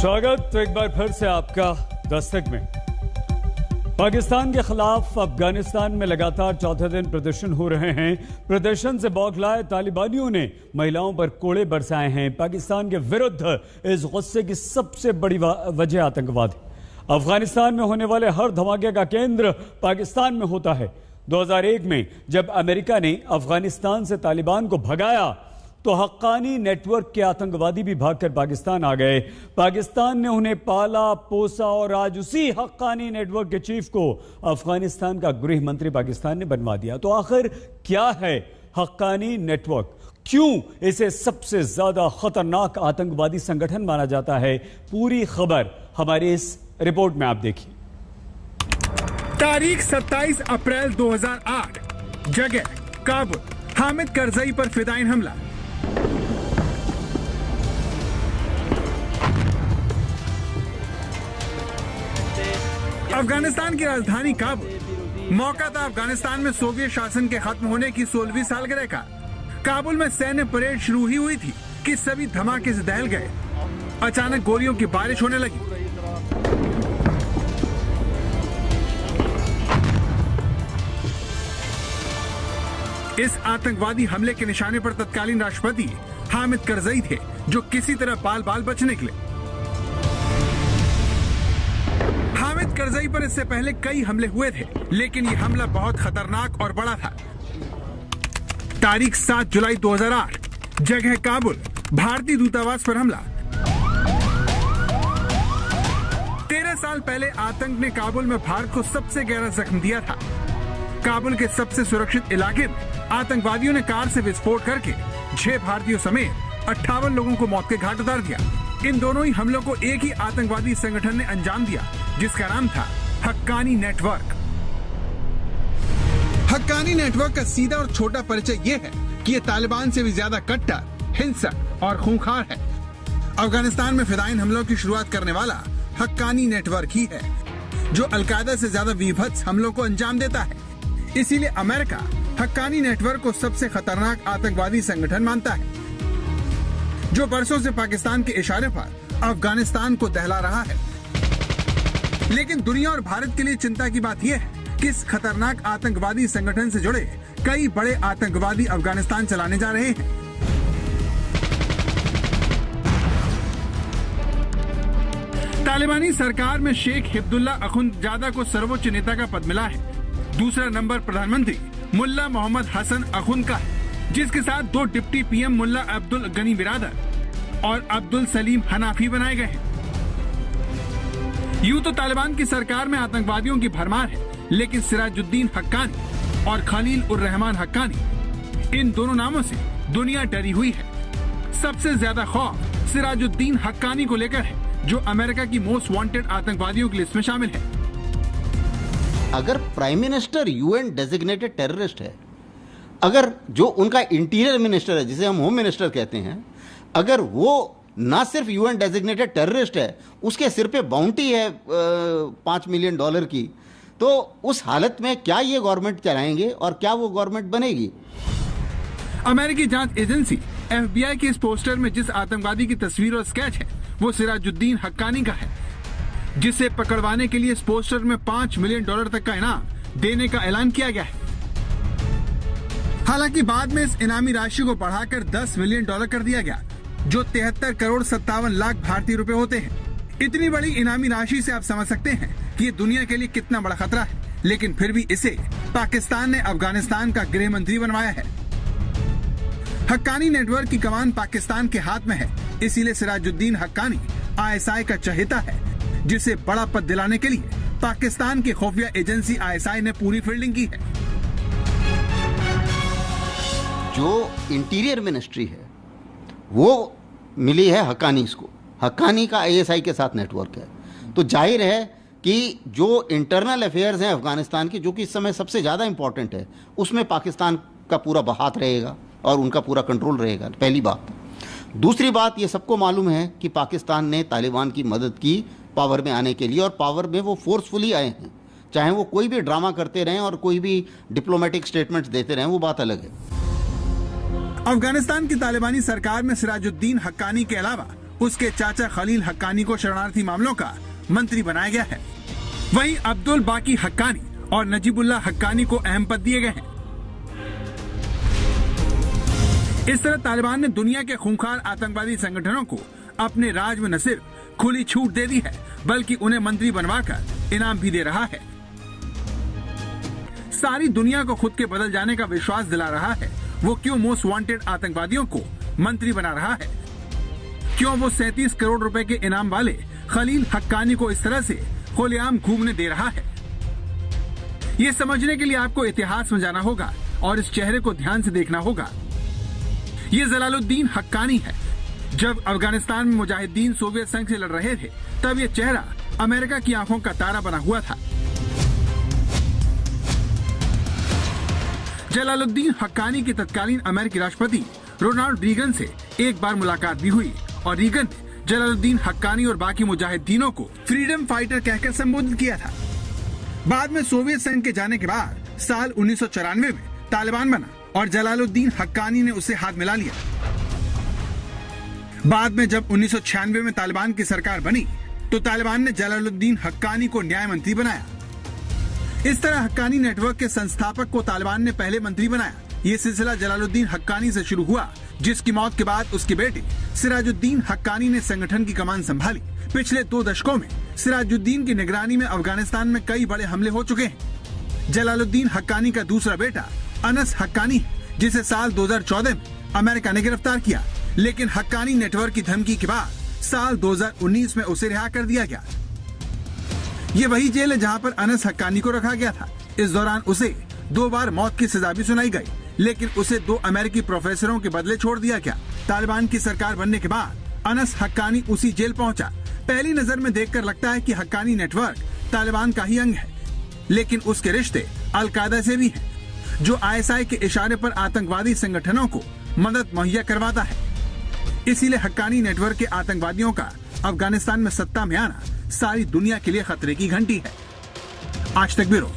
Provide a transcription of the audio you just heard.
स्वागत तो एक बार फिर से आपका दस्तक में। पाकिस्तान के खिलाफ अफगानिस्तान में लगातार चौथे दिन प्रदर्शन हो रहे हैं। प्रदर्शन से बौखलाए तालिबानियों ने महिलाओं पर कोड़े बरसाए हैं। पाकिस्तान के विरुद्ध इस गुस्से की सबसे बड़ी वजह आतंकवाद है। अफगानिस्तान में होने वाले हर धमाके का केंद्र पाकिस्तान में होता है। 2001 में जब अमेरिका ने अफगानिस्तान से तालिबान को भगाया तो हक्कानी नेटवर्क के आतंकवादी भी भागकर पाकिस्तान आ गए। पाकिस्तान ने उन्हें पाला पोसा और आज उसी हक्कानी नेटवर्क के चीफ को अफगानिस्तान का गृह मंत्री पाकिस्तान ने बनवा दिया। तो आखिर क्या है हक्कानी नेटवर्क? क्यों इसे सबसे ज्यादा खतरनाक आतंकवादी संगठन माना जाता है? पूरी खबर हमारी इस रिपोर्ट में आप देखिए। तारीख 27 अप्रैल 2008, जगह काबुल। हामिद करजई पर फिदाइन हमला। अफगानिस्तान की राजधानी काबुल। मौका था अफगानिस्तान में सोवियत शासन के खत्म होने की 16वीं सालगिरह का। काबुल में सैन्य परेड शुरू ही हुई थी कि सभी धमाके से दहल गए। अचानक गोलियों की बारिश होने लगी। इस आतंकवादी हमले के निशाने पर तत्कालीन राष्ट्रपति हामिद करजई थे, जो किसी तरह बाल बाल बच निकले। हामिद करजई पर इससे पहले कई हमले हुए थे, लेकिन ये हमला बहुत खतरनाक और बड़ा था। तारीख 7 जुलाई 2008, जगह काबुल। भारतीय दूतावास पर हमला। 13 साल पहले आतंक ने काबुल में भारत को सबसे गहरा जख्म दिया था। काबुल के सबसे सुरक्षित इलाके में आतंकवादियों ने कार से विस्फोट करके 6 भारतीयों समेत 58 लोगों को मौत के घाट उतार दिया। इन दोनों ही हमलों को एक ही आतंकवादी संगठन ने अंजाम दिया, जिसका नाम था हक्कानी नेटवर्क। हक्कानी नेटवर्क का सीधा और छोटा परिचय ये है कि ये तालिबान से भी ज्यादा कट्टर, हिंसक और खूंखार है। अफगानिस्तान में फिदाइन हमलों की शुरुआत करने वाला हक्कानी नेटवर्क ही है, जो अलकायदा से ज्यादा विभत्स हमलों को अंजाम देता है। इसीलिए अमेरिका हक्कानी नेटवर्क को सबसे खतरनाक आतंकवादी संगठन मानता है, जो बरसों से पाकिस्तान के इशारे पर अफगानिस्तान को दहला रहा है। लेकिन दुनिया और भारत के लिए चिंता की बात यह है कि इस खतरनाक आतंकवादी संगठन से जुड़े कई बड़े आतंकवादी अफगानिस्तान चलाने जा रहे हैं। तालिबानी सरकार में शेख हिब्दुल्ला अखुंदजादा को सर्वोच्च नेता का पद मिला है। दूसरा नंबर प्रधानमंत्री मुल्ला मोहम्मद हसन अखुंद का है, जिसके साथ 2 डिप्टी पीएम मुल्ला अब्दुल गनी बिरादर और अब्दुल सलीम हनाफी बनाए गए हैं। यूं तो तालिबान की सरकार में आतंकवादियों की भरमार है, लेकिन सिराजुद्दीन हक्कानी और खलील उर रहमान हक्कानी, इन दोनों नामों से दुनिया डरी हुई है। सबसे ज्यादा खौफ सिराजुद्दीन हक्कानी को लेकर है, जो अमेरिका की मोस्ट वांटेड आतंकवादियों की लिस्ट में शामिल है। अगर prime minister UN designated terrorist है, अगर जो उनका इंटीरियर मिनिस्टर है, जिसे हम होम मिनिस्टर कहते हैं, अगर वो ना सिर्फ यूएन डेजिग्नेटेड टेररिस्ट है, उसके सिर पे बाउंटी है $5 मिलियन की, तो उस हालत में क्या ये गवर्नमेंट चलाएंगे और क्या वो गवर्नमेंट बनेगी? अमेरिकी जांच एजेंसी FBI के इस पोस्टर में जिस आतंकवादी की तस्वीर और स्केच है, वो सिराजुद्दीन हक्कानी का है, जिसे पकड़वाने के लिए इस पोस्टर में $5 मिलियन तक का इनाम देने का ऐलान किया गया है। हालांकि बाद में इस इनामी राशि को बढ़ाकर $10 मिलियन कर दिया गया, जो 73 करोड़ 57 लाख भारतीय रुपए होते हैं। इतनी बड़ी इनामी राशि से आप समझ सकते हैं कि ये दुनिया के लिए कितना बड़ा खतरा है, लेकिन फिर भी इसे पाकिस्तान ने अफगानिस्तान का गृह मंत्री बनवाया है। हक्कानी नेटवर्क की कमान पाकिस्तान के हाथ में है, इसीलिए सिराजुद्दीन हक्कानी ISI का चहेता है, जिसे बड़ा पद दिलाने के लिए पाकिस्तान की खुफिया एजेंसी ISI ने पूरी फील्डिंग की है। जो इंटीरियर मिनिस्ट्री है वो मिली है हक्कानी को। हक्कानी का ISI के साथ नेटवर्क है, तो जाहिर है कि जो इंटरनल अफेयर्स हैं अफगानिस्तान की, जो कि इस समय सबसे ज़्यादा इंपॉर्टेंट है, उसमें पाकिस्तान का पूरा हाथ रहेगा और उनका पूरा कंट्रोल रहेगा, पहली बात। दूसरी बात, ये सबको मालूम है कि पाकिस्तान ने तालिबान की मदद की पावर में आने के लिए, और पावर में वो फोर्सफुली आए हैं। चाहे वो कोई भी ड्रामा करते रहें और कोई भी डिप्लोमेटिक स्टेटमेंट्स देते रहें, वो बात अलग है। अफगानिस्तान की तालिबानी सरकार में सिराजुद्दीन हक्कानी के अलावा उसके चाचा खलील हक्कानी को शरणार्थी मामलों का मंत्री बनाया गया है। वहीं अब्दुल बाकी हक्कानी और नजीबुल्लाह हक्कानी को अहम पद दिए गए हैं। इस तरह तालिबान ने दुनिया के खूंखार आतंकवादी संगठनों को अपने राज में न सिर्फ खुली छूट दे दी है, बल्कि उन्हें मंत्री बनवाकर इनाम भी दे रहा है। सारी दुनिया को खुद के बदल जाने का विश्वास दिला रहा है। वो क्यों मोस्ट वांटेड आतंकवादियों को मंत्री बना रहा है? क्यों वो 37 करोड़ रुपए के इनाम वाले खलील हक्कानी को इस तरह से खुलेआम घूमने दे रहा है? ये समझने के लिए आपको इतिहास में जाना होगा और इस चेहरे को ध्यान से देखना होगा। ये जलालुद्दीन हक्कानी है। जब अफगानिस्तान में मुजाहिदीन सोवियत संघ से लड़ रहे थे, तब ये चेहरा अमेरिका की आंखों का तारा बना हुआ था। जलालुद्दीन हक्कानी के तत्कालीन अमेरिकी राष्ट्रपति रोनाल्ड रीगन से एक बार मुलाकात भी हुई और रीगन ने जलालुद्दीन हक्कानी और बाकी मुजाहिदीनों को फ्रीडम फाइटर कहकर संबोधित किया था। बाद में सोवियत संघ के जाने के बाद साल 1994 में तालिबान बना और जलालुद्दीन हक्कानी ने उससे हाथ मिला लिया। बाद में जब 1996 में तालिबान की सरकार बनी, तो तालिबान ने जलालुद्दीन हक्कानी को न्याय मंत्री बनाया। इस तरह हक्कानी नेटवर्क के संस्थापक को तालिबान ने पहले मंत्री बनाया। ये सिलसिला जलालुद्दीन हक्कानी से शुरू हुआ, जिसकी मौत के बाद उसके बेटे सिराजुद्दीन हक्कानी ने संगठन की कमान संभाली। पिछले 2 दशकों में सिराजुद्दीन की निगरानी में अफगानिस्तान में कई बड़े हमले हो चुके हैं। जलालुद्दीन हक्कानी का दूसरा बेटा अनस हक्कानी है, जिसे साल 2014 में अमेरिका ने गिरफ्तार किया, लेकिन हक्कानी नेटवर्क की धमकी के बाद साल 2019 में उसे रिहा कर दिया गया। ये वही जेल है जहां पर अनस हक्कानी को रखा गया था। इस दौरान उसे 2 बार मौत की सजा भी सुनाई गई, लेकिन उसे 2 अमेरिकी प्रोफेसरों के बदले छोड़ दिया गया। तालिबान की सरकार बनने के बाद अनस हक्कानी उसी जेल पहुंचा। पहली नजर में देखकर लगता है कि हक्कानी नेटवर्क तालिबान का ही अंग है, लेकिन उसके रिश्ते अल-कायदा से भी हैं, जो ISI के इशारे पर आतंकवादी संगठनों को मदद मुहैया करवाता है। इसीलिए हक्कानी नेटवर्क के आतंकवादियों का अफगानिस्तान में सत्ता में आना सारी दुनिया के लिए खतरे की घंटी है। आज तक ब्यूरो।